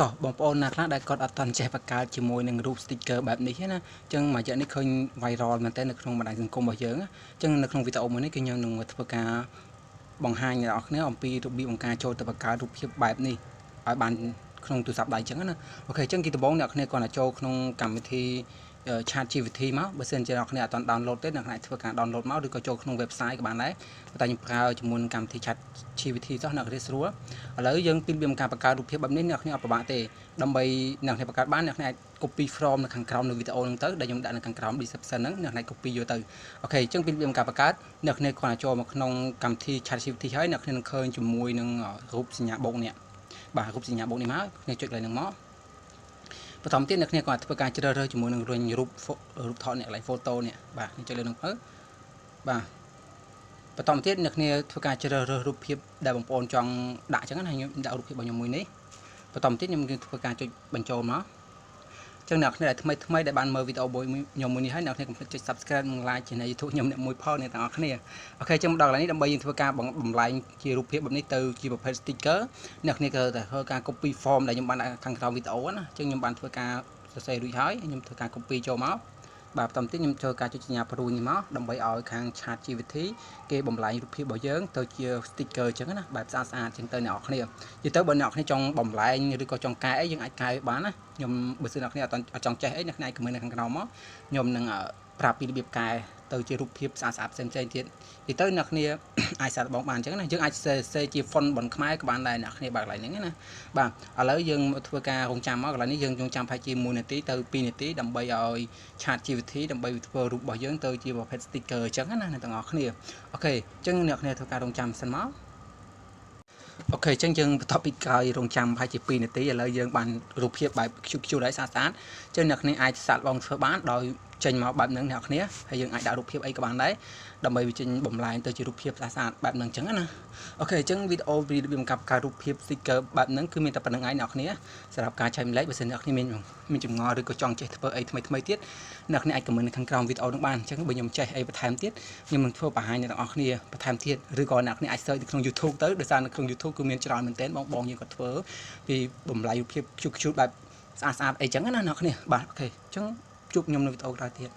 តោះបងប្អូនណាខ្លះដែលគាត់អត់ទាន់ចេះបង្កើតជាមួយនឹងរូប sticker បែបនេះណាអញ្ចឹងមួយរយៈនេះឃើញ viral មែនតើនៅក្នុងបណ្ដាញសង្គមរបស់យើងអញ្ចឹងនៅក្នុងវីដេអូមួយនេះគឺខ្ញុំនឹងធ្វើការបង្ហាញអ្នកនរគ្នាអំពីរបៀបបង្ការចូលទៅបង្កើតរូបភាពបែបនេះឲ្យបានក្នុងទូរស័ព្ទដៃអញ្ចឹងណាអូខេអញ្ចឹងគឺដំបូងអ្នកគ្នាគាត់ទៅចូលក្នុងកម្មវិធី ChatGPT មកបើសិនជាអ្នកគ្នាអត់ទាន់ download ទេអ្នកគ្នាធ្វើការ download មកឬក៏ចូលក្នុង website ក៏បានដែរតែខ្ញុំប្រើជាមួយនឹងកម្មវិធី ChatGPT ចុះអ្នកគ្នាស្រួលឥឡូវយើងពីរបៀបការបង្កើតរូបភាពបែបនេះអ្នកគ្នាអត់ពិបាកទេដើម្បីអ្នកគ្នាបង្កើតបានអ្នកគ្នាអាច copy from នៅខាងក្រោមនៅវីដេអូហ្នឹងទៅដែលខ្ញុំដាក់នៅខាងក្រោម description ហ្នឹងអ្នកគ្នា copy យកទៅអូខេអញ្ចឹងពីរបៀបការបង្កើតអ្នកគ្នាគ្រាន់តែចូលមកក្នុងកម្មវិធី ChatGPT ហើយអ្នកគ្នានឹងឃើញជាមួយនឹងរូបសញ្ញាបូកនេះបាទរូបសញ្ញាបូកនេះមកអ្នកចុចលើហ្នឹងមកបន្តទៀតអ្នកគ្នាគាត់ធ្វើការជ្រើសរើសជាមួយនឹងរុញរូបថតអ្នកកន្លែង photo នេះបាទខ្ញុំចុចលើហ្នឹងទៅបាទបន្តទៀតអ្នកគ្នាធ្វើការជ្រើសរើសរូបភាពដែលបងប្អូនចង់ដាក់អញ្ចឹងណាខ្ញុំដាក់រូបភាពរបស់ខ្ញុំមួយនេះបន្តទៀតខ្ញុំនឹងធ្វើការចុចបញ្ចូលមកអញ្ចឹងអ្នកគ្នាដែលថ្មីដែលបានមើលវីដេអូខ្ញុំមួយនេះហើយអ្នកគ្នាកុំភ្លេចចុច subscribe និង like ជា YouTube ខ្ញុំអ្នកមួយផលអ្នកទាំងអស់គ្នាអូខេអញ្ចឹងមកដល់កន្លែងនេះដើម្បីយើងធ្វើការបំលែងជារូបភាពបែបនេះទៅជាប្រភេទ sticker អ្នកគ្នាក៏តែធ្វើការ copy form ដែលខ្ញុំបានដាក់ខាងក្រោមវីដេអូណាអញ្ចឹងខ្ញុំបានធ្វើការសរសេររួចហើយខ្ញុំធ្វើការ copy ចូលមកបាទបន្តទៀតខ្ញុំធ្វើការចុចសញ្ញាព្រួយនេះមកដើម្បីឲ្យខាង ChatGPT គេបំលែងរូបភាពរបស់យើងទៅជា sticker អញ្ចឹងណាបែបស្អាតអញ្ចឹងទៅអ្នកនរគ្នានិយាយទៅបើអ្នកនរគ្នាចង់បំលែងឬក៏ចង់កែអីយើងអាចកែបានណាខ្ញុំបើសិនអ្នកនរគ្នាអត់ចង់ចេះអីអ្នកនរគ្នាអាច comment នៅខាងក្រោមមកខ្ញុំនឹងប្រាប់ពីរបៀបកែទៅជារូបភាពស្អាតផ្សេងទៀតនិយាយទៅអ្នកគ្នាអាចសាកល្បងបានអញ្ចឹងណាយើងអាចសេជា font បនខ្មែរក៏បានដែរអ្នកគ្នាបើកន្លែងហ្នឹងណាបាទឥឡូវយើងធ្វើការរងចាំមកកន្លែងនេះយើងរងចាំប្រហែលជា1នាទីទៅ2នាទីដើម្បីឲ្យ ChatGPT ដើម្បីធ្វើរូបរបស់យើងទៅជាប្រភេទ sticker អញ្ចឹងណាអ្នកទាំងអស់គ្នាអូខេអញ្ចឹងអ្នកគ្នាធ្វើការរងចាំសិនមកអូខេអញ្ចឹងយើងបន្ទាប់ពីក្រោយរងចាំប្រហែលជា2នាទីឥឡូវយើងបានរូបភាពបែប cute ហើយស្អាតអញ្ចឹងអ្នកគ្នាអាចសាកល្បងធ្វើបានដោយចេញមកបែបហ្នឹងអ្នកគ្នាហើយយើងអាចដាក់រូបភាពអីក៏បានដែរដើម្បីវាចេញបំលែងទៅជារូបភាពស្អាតបែបហ្នឹងអញ្ចឹងណាអូខេអញ្ចឹងវីដេអូពីរបៀបបង្កើតរូបភាព sticker បែបហ្នឹងគឺមានតែប៉ុណ្្នឹងឯងអ្នកគ្នាសម្រាប់ការចែកម្លែកបើសិនអ្នកគ្នាមានចម្ងល់ឬក៏ចង់ចេះធ្វើអីថ្មីទៀតអ្នកគ្នាអាច comment នៅខាងក្រោមវីដេអូហ្នឹងបានអញ្ចឹងបើខ្ញុំចេះអីបន្ថែមទៀតខ្ញុំនឹងធ្វើបង្ហាញអ្នកទាំងអស់គ្នាបន្ថែមទៀតឬក៏អ្នកគ្នាអាច search នៅក្នុង YouTube ទៅដោយសារនៅក្នុង YouTube គឺមានច្រើនមែនទែនបងយើងក៏ធ្វើពីបំលែងរូបភាព cute បែបស្អាតអីចឹងណាអ្នកគ្នាបាទអូខេអញ្ចឹងជួបខ្ញុំនៅវីដេអូក្រោយទៀត